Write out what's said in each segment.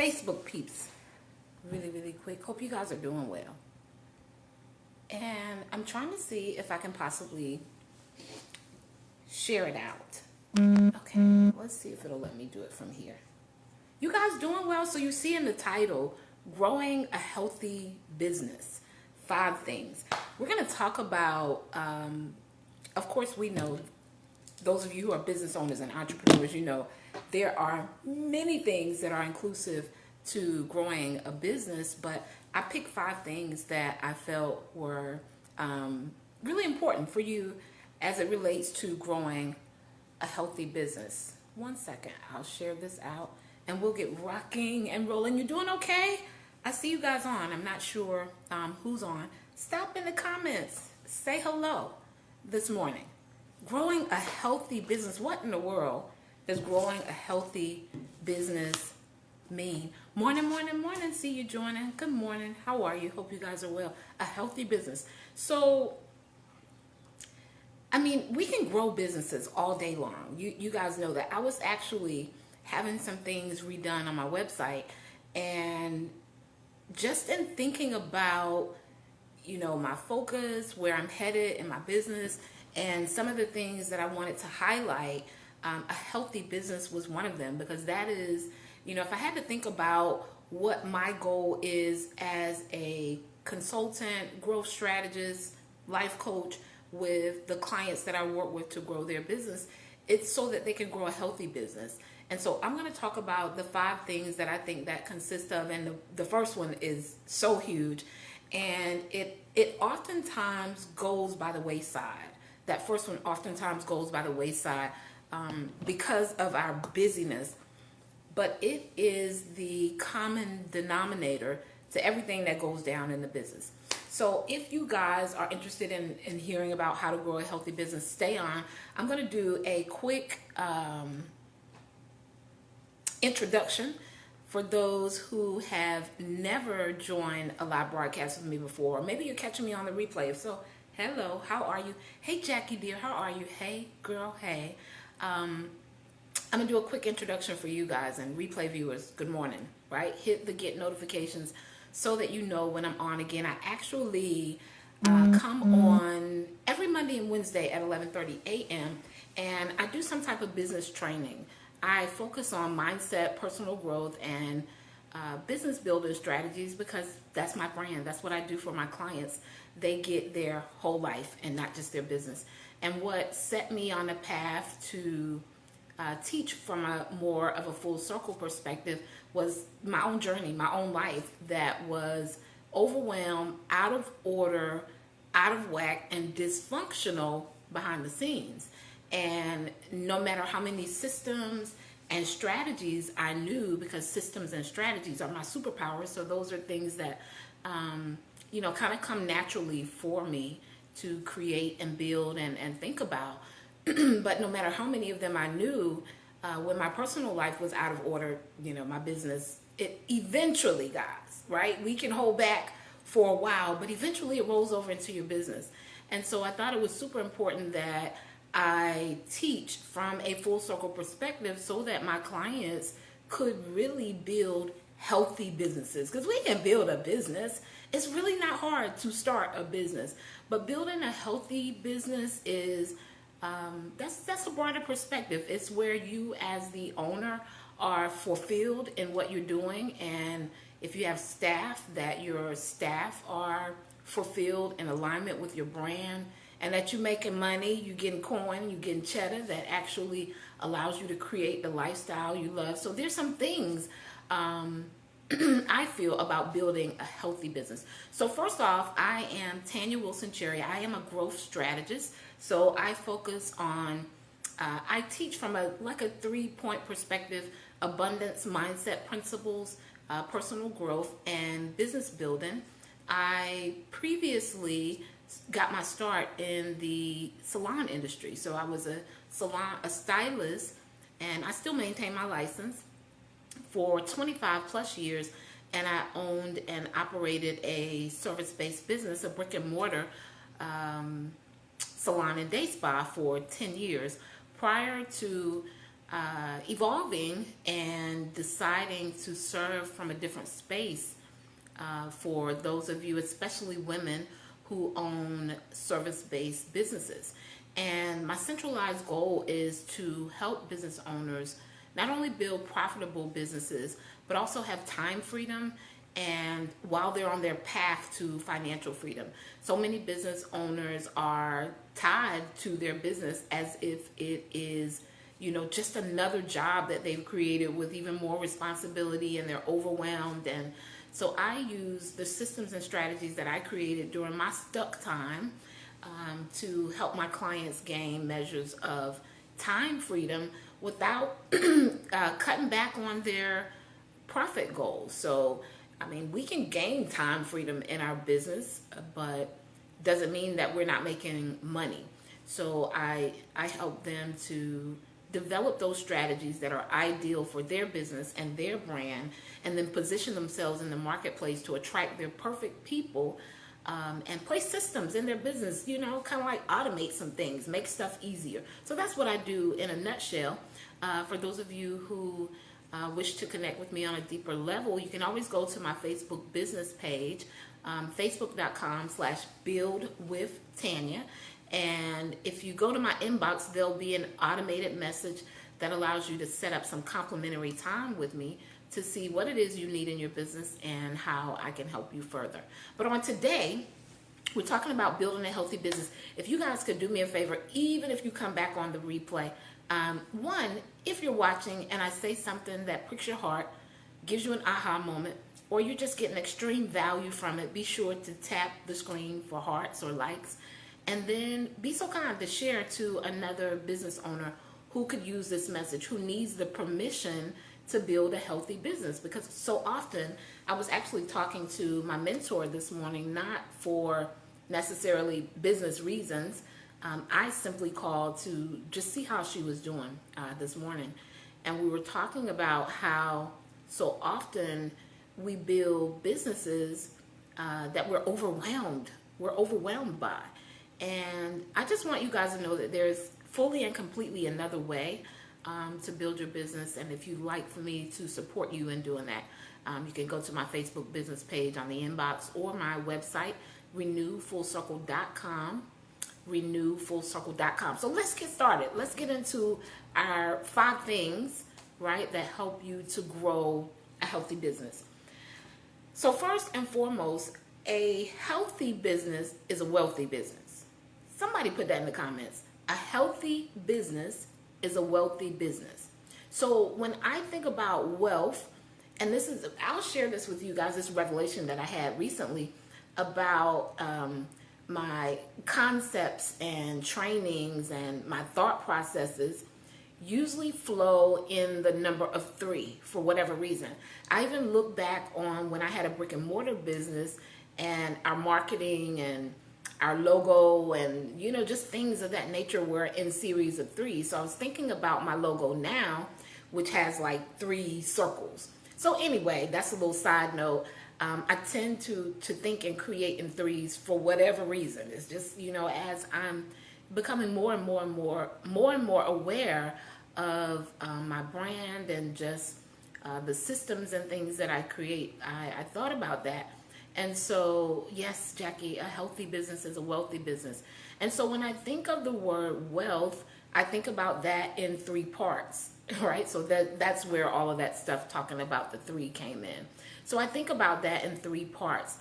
Facebook peeps, really quick. Hope you guys are doing well. And I'm trying to see if I can possibly share it out. Okay, let's see if it'll let me do it from here. You guys doing well? So you see in the title, Growing a Healthy Business. 5 things. We're going to talk about, of course, we know, those of you who are business owners and entrepreneurs, you know, there are many things that are inclusive to growing a business, but I picked 5 things that I felt were really important for you as it relates to growing a healthy business. One second, I'll share this out and we'll get rocking and rolling. You doing okay? I see you guys on. I'm not sure who's on. Stop in the comments. Say hello this morning. Growing a healthy business. What in the world does growing a healthy business mean? Morning. See you joining. Good morning. How are you? Hope you guys are well. A healthy business. So, I mean, we can grow businesses all day long. You guys know that. I was actually having some things redone on my website, and just in thinking about, you know, my focus, where I'm headed in my business, and some of the things that I wanted to highlight, a healthy business was one of them, because that is, you know, if I had to think about what my goal is as a consultant, growth strategist, life coach with the clients that I work with to grow their business, it's so that they can grow a healthy business. And so I'm going to talk about the 5 things that I think that consist of, and the first one is so huge, and it oftentimes goes by the wayside. That first one oftentimes goes by the wayside because of our busyness, but it is the common denominator to everything that goes down in the business. So if you guys are interested in hearing about how to grow a healthy business, stay on. I'm going to do a quick introduction for those who have never joined a live broadcast with me before. Or maybe you're catching me on the replay. If so, hello, how are you? Hey, Jackie dear, how are you? Hey, girl, hey. I'm going to do a quick introduction for you guys, and replay viewers, good morning, right? Hit the get notifications so that you know when I'm on again. I actually come on every Monday and Wednesday at 11:30 a.m. and I do some type of business training. I focus on mindset, personal growth, and business building strategies, because that's my brand. That's what I do for my clients. They get their whole life and not just their business. And what set me on a path to teach from a more of a full circle perspective was my own journey, my own life that was overwhelmed, out of order, out of whack, and dysfunctional behind the scenes. And no matter how many systems and strategies I knew, because systems and strategies are my superpowers, so those are things that, you know, kind of come naturally for me to create and build and think about. But no matter how many of them I knew, when my personal life was out of order, you know, my business, it eventually, guys, right? We can hold back for a while, but eventually it rolls over into your business. And so I thought it was super important that I teach from a full circle perspective so that my clients could really build healthy businesses, because we can build a business. It's really not hard to start a business, but building a healthy business is that's a broader perspective. It's where you as the owner are fulfilled in what you're doing, and if you have staff, that your staff are fulfilled in alignment with your brand, and that you're making money, you're getting coin, you're getting cheddar that actually allows you to create the lifestyle you love. So there's some things I feel about building a healthy business. So first off, I am Tanya Wilson-Cherry. I am a growth strategist. So I focus on, I teach from a 3-point perspective: abundance mindset principles, personal growth, and business building. I previously got my start in the salon industry. So I was a stylist, and I still maintain my license for 25 plus years, and I owned and operated a service-based business, a brick and mortar salon and day spa for 10 years. Prior to evolving and deciding to serve from a different space for those of you, especially women, who own service-based businesses. And my centralized goal is to help business owners not only build profitable businesses, but also have time freedom and while they're on their path to financial freedom. So many business owners are tied to their business as if it is, just another job that they've created with even more responsibility, and they're overwhelmed. And so I use the systems and strategies that I created during my stuck time to help my clients gain measures of time freedom without cutting back on their profit goals. So, we can gain time freedom in our business, but doesn't mean that we're not making money. So I help them to develop those strategies that are ideal for their business and their brand, and then position themselves in the marketplace to attract their perfect people, and place systems in their business, kind of like automate some things, make stuff easier. So that's what I do in a nutshell. For those of you who wish to connect with me on a deeper level, you can always go to my Facebook business page, facebook.com/buildwithtanya. And if you go to my inbox, there'll be an automated message that allows you to set up some complimentary time with me to see what it is you need in your business and how I can help you further. But on today, we're talking about building a healthy business. If you guys could do me a favor, even if you come back on the replay, one, if you're watching and I say something that pricks your heart, gives you an aha moment, or you're just getting extreme value from it, be sure to tap the screen for hearts or likes. And then be so kind to share to another business owner who could use this message, who needs the permission to build a healthy business. Because so often, I was actually talking to my mentor this morning, not for necessarily business reasons. I simply called to just see how she was doing this morning. And we were talking about how so often we build businesses that we're overwhelmed by. And I just want you guys to know that there's fully and completely another way to build your business. And if you'd like for me to support you in doing that, you can go to my Facebook business page on the inbox, or my website, renewfullcircle.com. renewfullcircle.com. So let's get started. Let's get into our 5 things, right, that help you to grow a healthy business. So first and foremost, a healthy business is a wealthy business. Somebody put that in the comments. A healthy business is a wealthy business. So when I think about wealth, and I'll share this with you guys, this revelation that I had recently about my concepts and trainings and my thought processes usually flow in the number of 3 for whatever reason. I even look back on when I had a brick and mortar business, and our marketing and our logo and, just things of that nature were in series of 3. So I was thinking about my logo now, which has like 3 circles. So anyway, that's a little side note. I tend to think and create in 3s for whatever reason. It's just, as I'm becoming more and more aware of my brand and just the systems and things that I create, I thought about that. And so, yes, Jackie, a healthy business is a wealthy business. And so when I think of the word wealth, I think about that in 3 parts, right? So that's where all of that stuff talking about the 3 came in. So I think about that in 3 parts.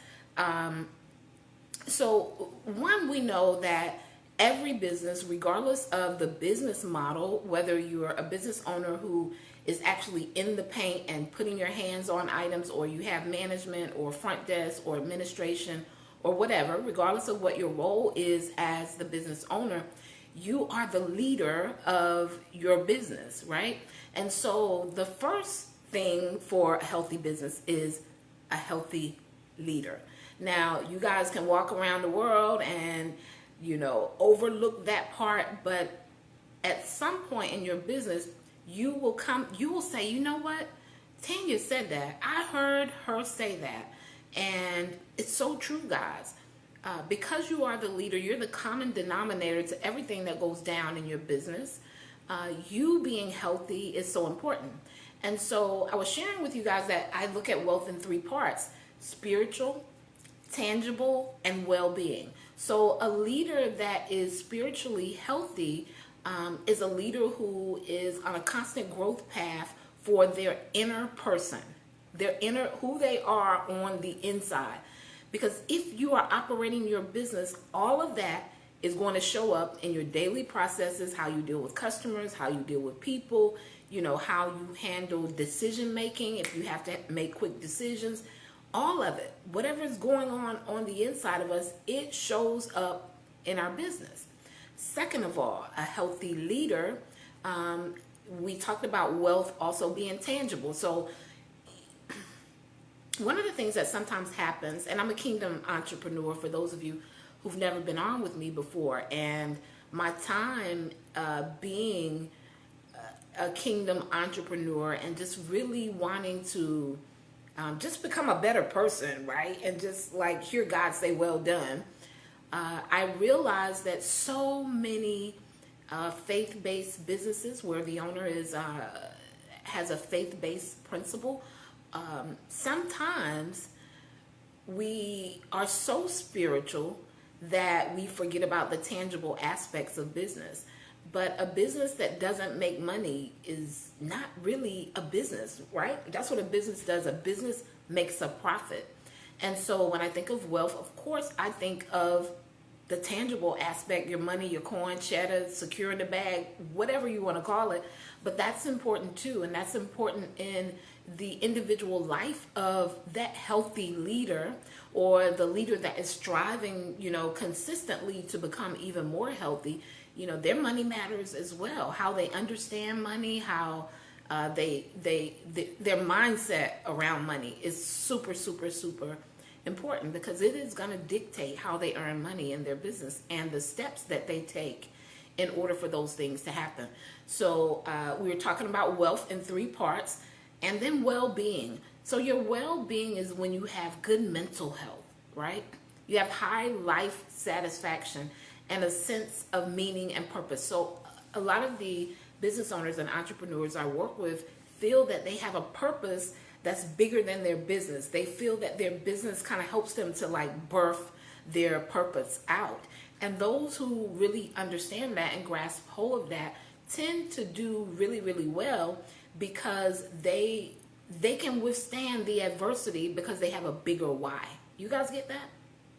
So one, we know that every business, regardless of the business model, whether you're a business owner who is actually in the paint and putting your hands on items, or you have management or front desk or administration or whatever, regardless of what your role is as the business owner, you are the leader of your business, right? And so the first thing for a healthy business is a healthy leader. Now, you guys can walk around the world and, overlook that part, but at some point in your business, you will say, you know what? Tanya said that. I heard her say that. And it's so true, guys. Because you are the leader, you're the common denominator to everything that goes down in your business. you being healthy is so important. And so I was sharing with you guys that I look at wealth in three parts: spiritual, tangible, and well-being. So a leader that is spiritually healthy is a leader who is on a constant growth path for their inner person, their inner, who they are on the inside. Because if you are operating your business, all of that is going to show up in your daily processes: how you deal with customers, how you deal with people, how you handle decision making, if you have to make quick decisions. All of it, whatever is going on the inside of us, it shows up in our business. Second of all, a healthy leader, we talked about wealth also being tangible. So one of the things that sometimes happens, and I'm a kingdom entrepreneur for those of you who've never been on with me before, and my time being a kingdom entrepreneur and just really wanting to just become a better person, right? And just like hear God say, well done. I realized that so many faith-based businesses where the owner has a faith-based principle, sometimes we are so spiritual that we forget about the tangible aspects of business. But a business that doesn't make money is not really a business, right? That's what a business does. A business makes a profit. And so when I think of wealth, of course, I think of the tangible aspect: your money, your coin, cheddar, secure in the bag, whatever you want to call it. But that's important too. And that's important in the individual life of that healthy leader, or the leader that is striving, consistently to become even more healthy. Their money matters as well. How they understand money, how their mindset around money is super, super, super important, because it is going to dictate how they earn money in their business and the steps that they take in order for those things to happen. So we were talking about wealth in three parts, and then well-being. So your well-being is when you have good mental health, right? You have high life satisfaction and a sense of meaning and purpose. So a lot of the business owners and entrepreneurs I work with feel that they have a purpose that's bigger than their business. They feel that their business kind of helps them to birth their purpose out. And those who really understand that and grasp hold of that tend to do really, really well, because they can withstand the adversity because they have a bigger why. You guys get that?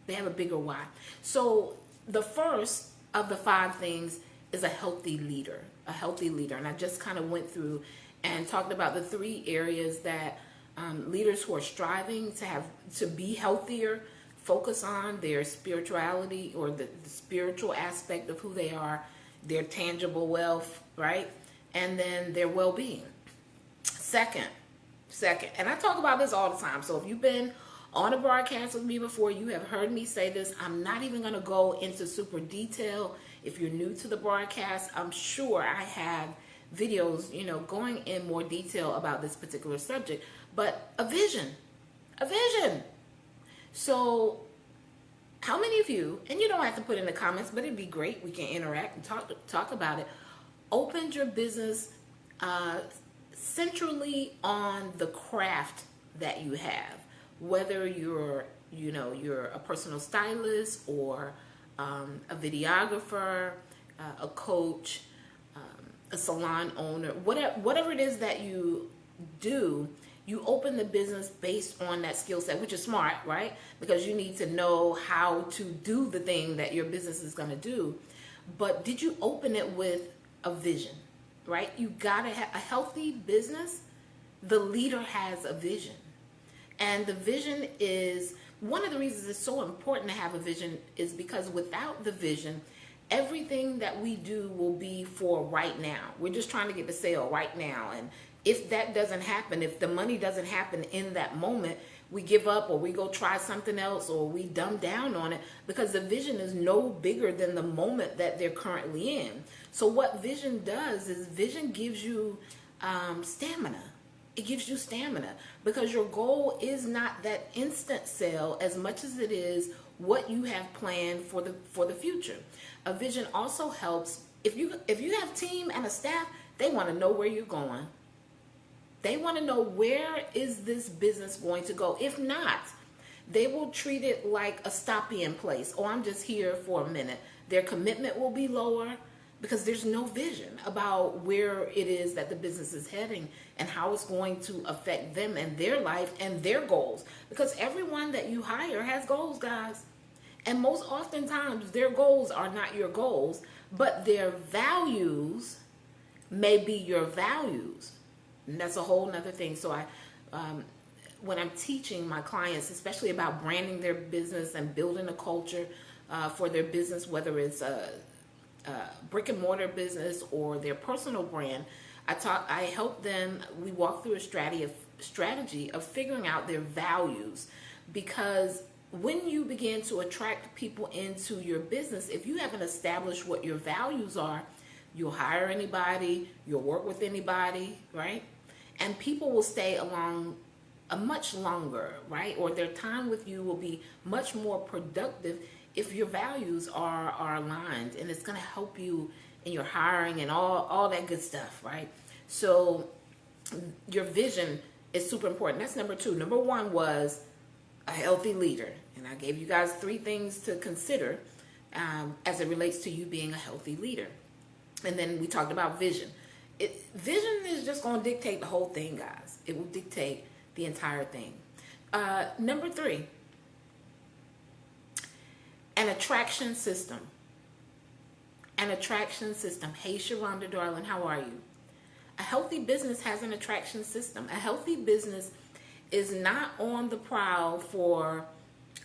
They have a bigger why. So the first of the 5 things is a healthy leader. A healthy leader. And I just kind of went through and talked about the 3 areas that leaders who are striving to be healthier focus on: their spirituality, or the spiritual aspect of who they are, their tangible wealth, right? And then their well-being. Second, and I talk about this all the time. So if you've been on a broadcast with me before, you have heard me say this. I'm not even going to go into super detail. If you're new to the broadcast, I'm sure I have videos, going in more detail about this particular subject. But a vision. So how many of you, and you don't have to put in the comments, but it'd be great, we can interact and talk about it, opened your business centrally on the craft that you have? Whether you're a personal stylist, or a videographer, a coach, a salon owner, whatever it is that you do, you open the business based on that skill set, which is smart, right? Because you need to know how to do the thing that your business is going to do. But did you open it with a vision, right? You got to have a healthy business. The leader has a vision. And the vision is one of the reasons it's so important to have a vision, is because without the vision, everything that we do will be for right now. We're just trying to get the sale right now. And if that doesn't happen, if the money doesn't happen in that moment, we give up, or we go try something else, or we dumb down on it, because the vision is no bigger than the moment that they're currently in. So what vision does is vision gives you stamina. It gives you stamina, because your goal is not that instant sale as much as it is what you have planned for the future. A vision also helps If you have a team and a staff, they want to know where you're going. They want to know, where is this business going to go? If not, they will treat it like a stop-in place. Oh, I'm just here for a minute. Their commitment will be lower because there's no vision about where it is that the business is heading and how it's going to affect them and their life and their goals. Because everyone that you hire has goals, guys. And most oftentimes, their goals are not your goals, but their values may be your values. And that's a whole nother thing. So when I'm teaching my clients, especially about branding their business and building a culture for their business, whether it's a brick and mortar business or their personal brand, I help them. We walk through a strategy of figuring out their values, because when you begin to attract people into your business, if you haven't established what your values are, you'll hire anybody, you'll work with anybody, right? And people will stay along much longer, right? Or their time with you will be much more productive if your values are aligned, and it's going to help you in your hiring and all that good stuff, right? So your vision is super important. That's number 2. Number 1 was a healthy leader, and I gave you guys 3 things to consider as it relates to you being a healthy leader. And then we talked about vision. Vision is just going to dictate the whole thing, guys. It will dictate the entire thing. Number 3, an attraction system. An attraction system. Hey, Sharonda, darling, how are you? A healthy business has an attraction system. A healthy business is not on the prowl for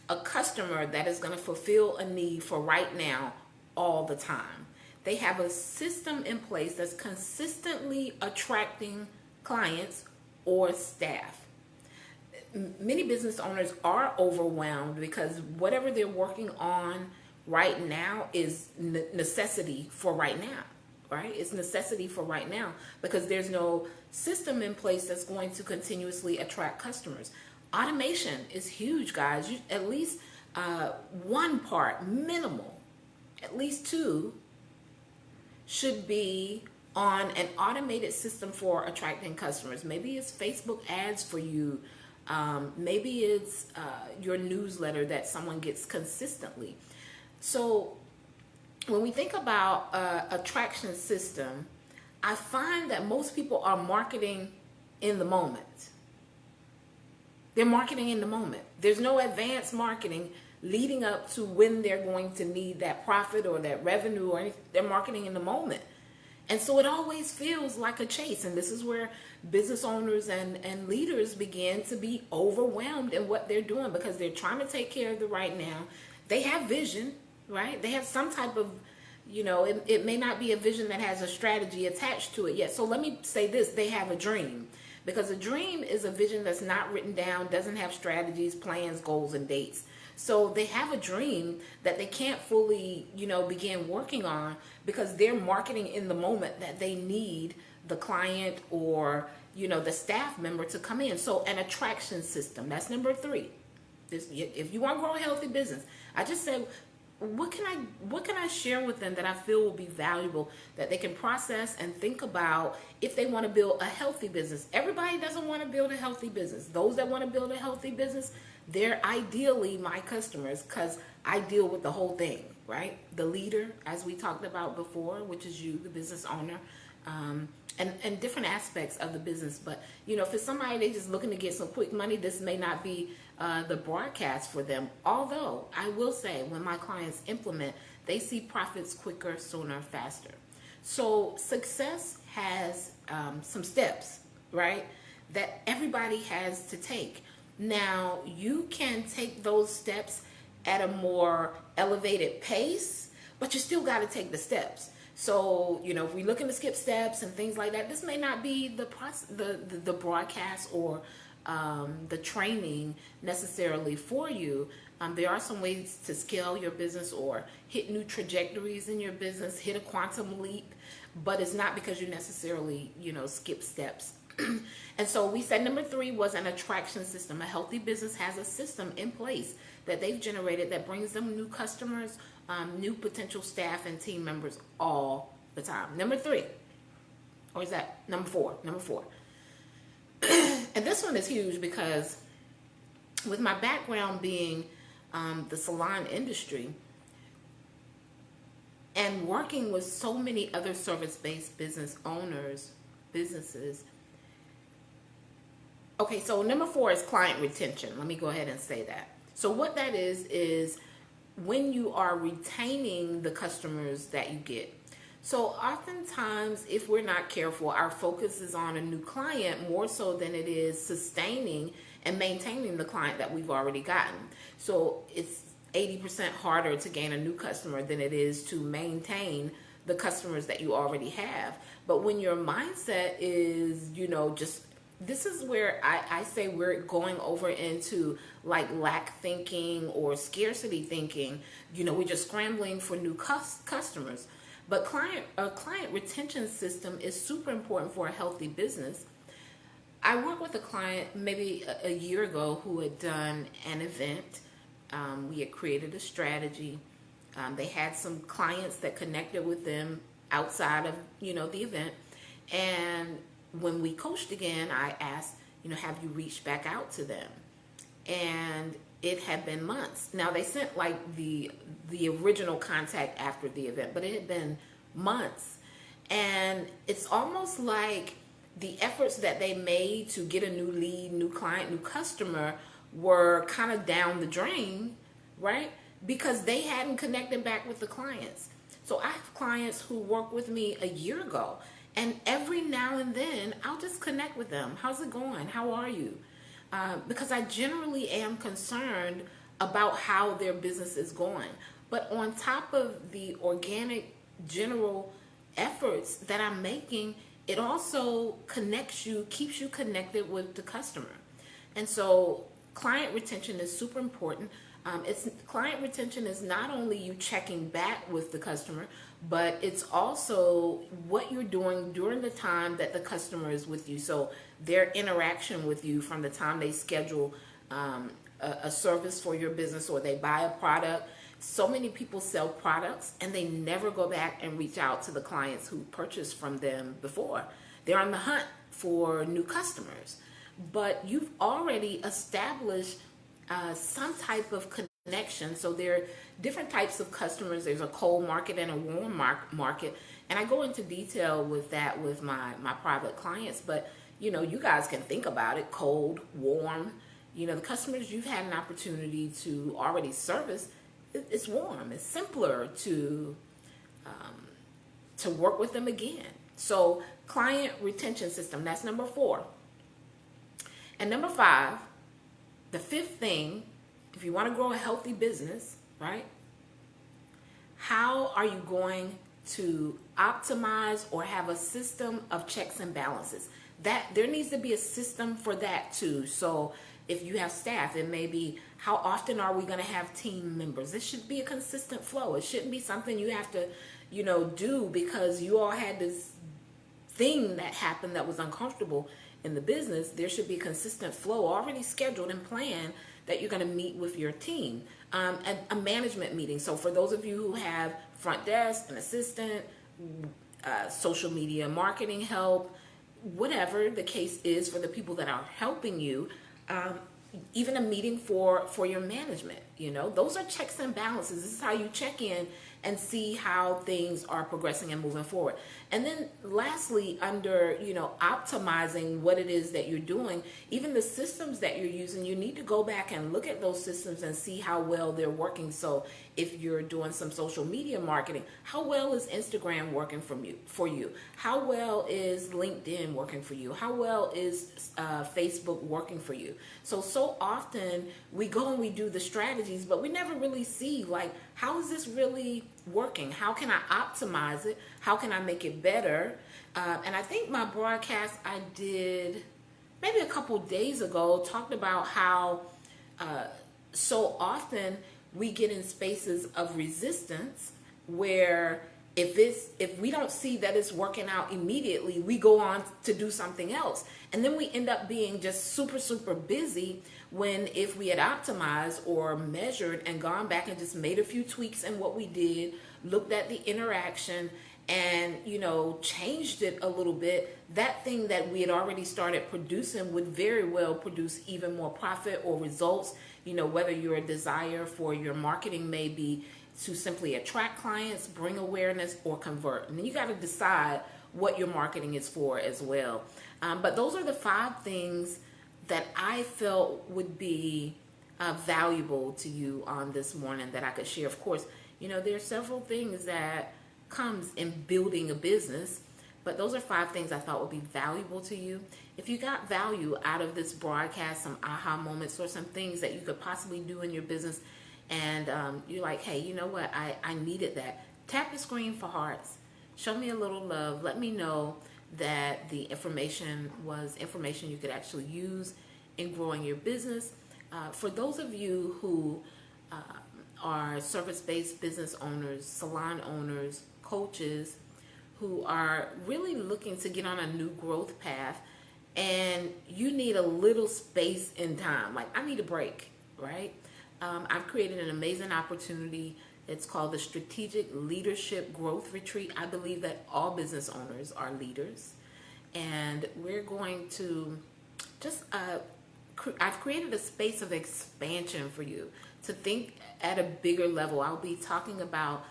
a customer that is going to fulfill a need for right now all the time. They have a system in place that's consistently attracting clients or staff. Many business owners are overwhelmed because whatever they're working on right now is necessity for right now, right? It's necessity for right now because there's no system in place that's going to continuously attract customers. Automation is huge, guys. At least one part, minimal, at least 2, should be on an automated system for attracting customers. Maybe it's Facebook ads for you. Maybe it's your newsletter that someone gets consistently. So when we think about attraction system, I find that most people are marketing in the moment. They're marketing in the moment. There's no advanced marketing leading up to when they're going to need that profit or that revenue or anything. They're marketing in the moment. And so it always feels like a chase. And this is where business owners and leaders begin to be overwhelmed in what they're doing because they're trying to take care of the right now. They have vision, right? They have some type of, it may not be a vision that has a strategy attached to it yet. So let me say this, they have a dream. Because a dream is a vision that's not written down, doesn't have strategies, plans, goals, and dates. So they have a dream that they can't fully, begin working on because they're marketing in the moment that they need the client or, the staff member to come in. So an attraction system, that's number 3. If you want to grow a healthy business, I just said, what can I share with them that I feel will be valuable that they can process and think about if they want to build a healthy business? Everybody doesn't want to build a healthy business. Those that want to build a healthy business, they're ideally my customers because I deal with the whole thing, right? The leader, as we talked about before, which is you, the business owner, and different aspects of the business. But, if it's somebody they just looking to get some quick money, this may not be the broadcast for them. Although I will say when my clients implement, they see profits quicker, sooner, faster. So success has some steps, right, that everybody has to take. Now, you can take those steps at a more elevated pace, but you still got to take the steps. So, if we're looking to skip steps and things like that, this may not be the broadcast or the training necessarily for you. There are some ways to scale your business or hit new trajectories in your business, hit a quantum leap, but it's not because you necessarily, skip steps. And so we said number 3 was an attraction system. A healthy business has a system in place that they've generated that brings them new customers, new potential staff and team members all the time. Number 3, or is that number 4? Number 4. And this one is huge because with my background being the salon industry and working with so many other service-based businesses. Okay, so number 4 is client retention. Let me go ahead and say that. So what that is when you are retaining the customers that you get. So oftentimes, if we're not careful, our focus is on a new client more so than it is sustaining and maintaining the client that we've already gotten. So it's 80% harder to gain a new customer than it is to maintain the customers that you already have. But when your mindset is, just, this is where I say we're going over into like lack thinking or scarcity thinking. We're just scrambling for new customers. But a client retention system is super important for a healthy business. I worked with a client maybe a year ago who had done an event. We had created a strategy. They had some clients that connected with them outside of, the event. And when we coached again, I asked, have you reached back out to them? And it had been months. Now they sent like the original contact after the event, but it had been months. And it's almost like the efforts that they made to get a new lead, new client, new customer were kind of down the drain, right? Because they hadn't connected back with the clients. So I have clients who worked with me a year ago, and every now and then I'll just connect with them. How's it going? How are you? Because I generally am concerned about how their business is going. But on top of the organic general efforts that I'm making, it also connects you, keeps you connected with the customer. And so client retention is super important. Client retention is not only you checking back with the customer, but it's also what you're doing during the time that the customer is with you. So their interaction with you from the time they schedule a service for your business or they buy a product. So many people sell products and they never go back and reach out to the clients who purchased from them before. They're on the hunt for new customers, but you've already established some type of connection. So there are different types of customers. There's a cold market and a warm market. And I go into detail with that with my private clients, but you guys can think about it, cold, warm. The customers you've had an opportunity to already service, it's warm. It's simpler to work with them again. So client retention system, that's number 4. And number 5, the 5th thing, if you want to grow a healthy business, right? How are you going to optimize or have a system of checks and balances? That there needs to be a system for that too. So if you have staff, it may be how often are we going to have team members? It should be a consistent flow. It shouldn't be something you have to, do because you all had this thing that happened that was uncomfortable in the business. There should be a consistent flow already scheduled and planned that you're going to meet with your team. And a management meeting. So for those of you who have front desk, an assistant, social media marketing help, whatever the case is for the people that are helping you, even a meeting for your management, those are checks and balances. This is how you check in and see how things are progressing and moving forward. And then lastly, under, optimizing what it is that you're doing, even the systems that you're using, you need to go back and look at those systems and see how well they're working. So if you're doing some social media marketing, how well is Instagram working for you? How well is LinkedIn working for you? How well is Facebook working for you? So often we go and we do the strategies, but we never really see like, how is this really working? How can I optimize it? How can I make it better? And I think my broadcast I did maybe a couple days ago talked about how so often we get in spaces of resistance where if we don't see that it's working out immediately, we go on to do something else. And then we end up being just super, super busy when if we had optimized or measured and gone back and just made a few tweaks in what we did, looked at the interaction and, you know, changed it a little bit, that thing that we had already started producing would very well produce even more profit or results. You know, whether your desire for your marketing may be to simply attract clients, bring awareness, or convert. And then you got to decide what your marketing is for as well. But those are the 5 things that I felt would be valuable to you on this morning that I could share. Of course, you know, there are several things that comes in building a business, but those are 5 things I thought would be valuable to you. If you got value out of this broadcast, some aha moments or some things that you could possibly do in your business, and you're like, hey, you know what, I needed that, tap the screen for hearts. Show me a little love. Let me know that the information was information you could actually use in growing your business. For those of you who are service-based business owners, salon owners, coaches, who are really looking to get on a new growth path, and you need a little space in time, like I need a break, right? I've created an amazing opportunity. It's called the Strategic Leadership Growth Retreat. I believe that all business owners are leaders, and we're going to just I've created a space of expansion for you to think at a bigger level. I'll be talking about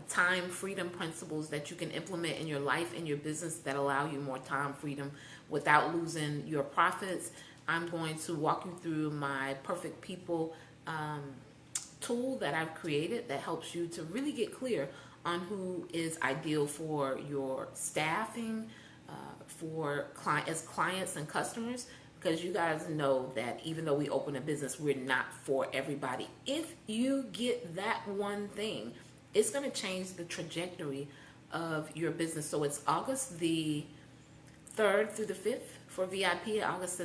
time freedom principles that you can implement in your life and your business that allow you more time freedom without losing your profits. I'm going to walk you through my Perfect People tool that I've created that helps you to really get clear on who is ideal for your staffing, for clients and customers, because you guys know that even though we open a business, we're not for everybody. If you get that one thing, it's going to change the trajectory of your business. So it's August the 3rd through the 5th for VIP, August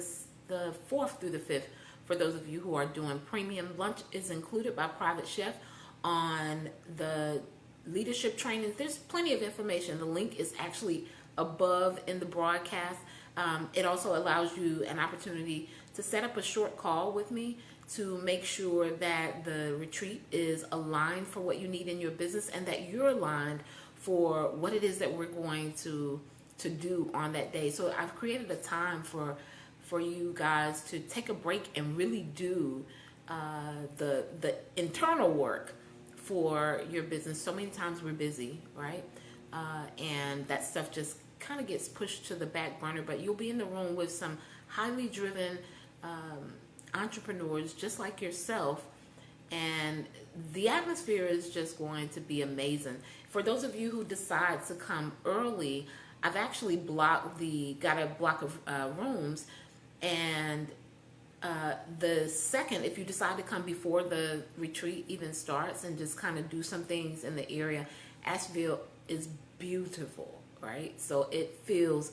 the 4th through the 5th for those of you who are doing premium. Lunch is included by private chef on the leadership training. There's plenty of information. The link is actually above in the broadcast. It also allows you an opportunity to set up a short call with me to make sure that the retreat is aligned for what you need in your business and that you're aligned for what it is that we're going to do on that day. So I've created a time for you guys to take a break and really do the internal work for your business. So many times we're busy, right? And that stuff just kind of gets pushed to the back burner, but you'll be in the room with some highly driven entrepreneurs just like yourself, and the atmosphere is just going to be amazing. For those of you who decide to come early, I've actually got a block of rooms, and the second, if you decide to come before the retreat even starts and just kind of do some things in the area, Asheville is beautiful, right? So it feels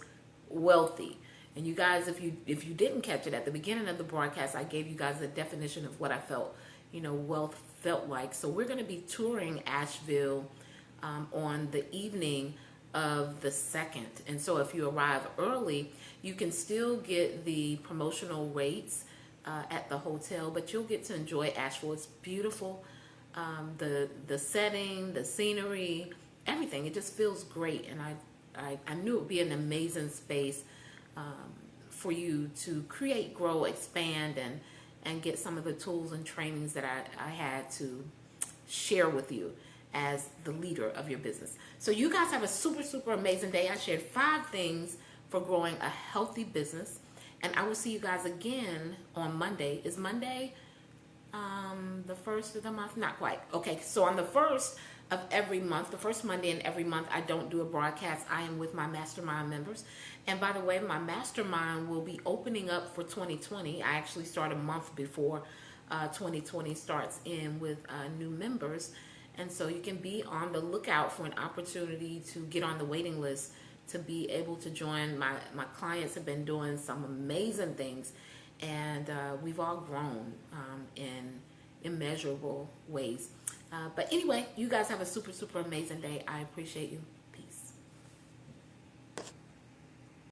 wealthy. And you guys, if you didn't catch it at the beginning of the broadcast, I gave you guys a definition of what I felt, wealth felt like. So we're going to be touring Asheville on the evening of the 2nd. And so if you arrive early, you can still get the promotional rates at the hotel, but you'll get to enjoy Asheville. It's beautiful. The setting, the scenery, everything. It just feels great. And I knew it would be an amazing space for you to create, grow, expand, and get some of the tools and trainings that I had to share with you as the leader of your business. So you guys have a super, super amazing day. I shared 5 things for growing a healthy business. And I will see you guys again on Monday. Is Monday the 1st of the month? Not quite. Okay, so on the 1st of every month, the first Monday in every month, I don't do a broadcast. I am with my mastermind members. And by the way, my mastermind will be opening up for 2020. I actually start a month before 2020 starts in with new members. And so you can be on the lookout for an opportunity to get on the waiting list to be able to join. My clients have been doing some amazing things, and we've all grown in immeasurable ways. But anyway, you guys have a super, super amazing day. I appreciate you.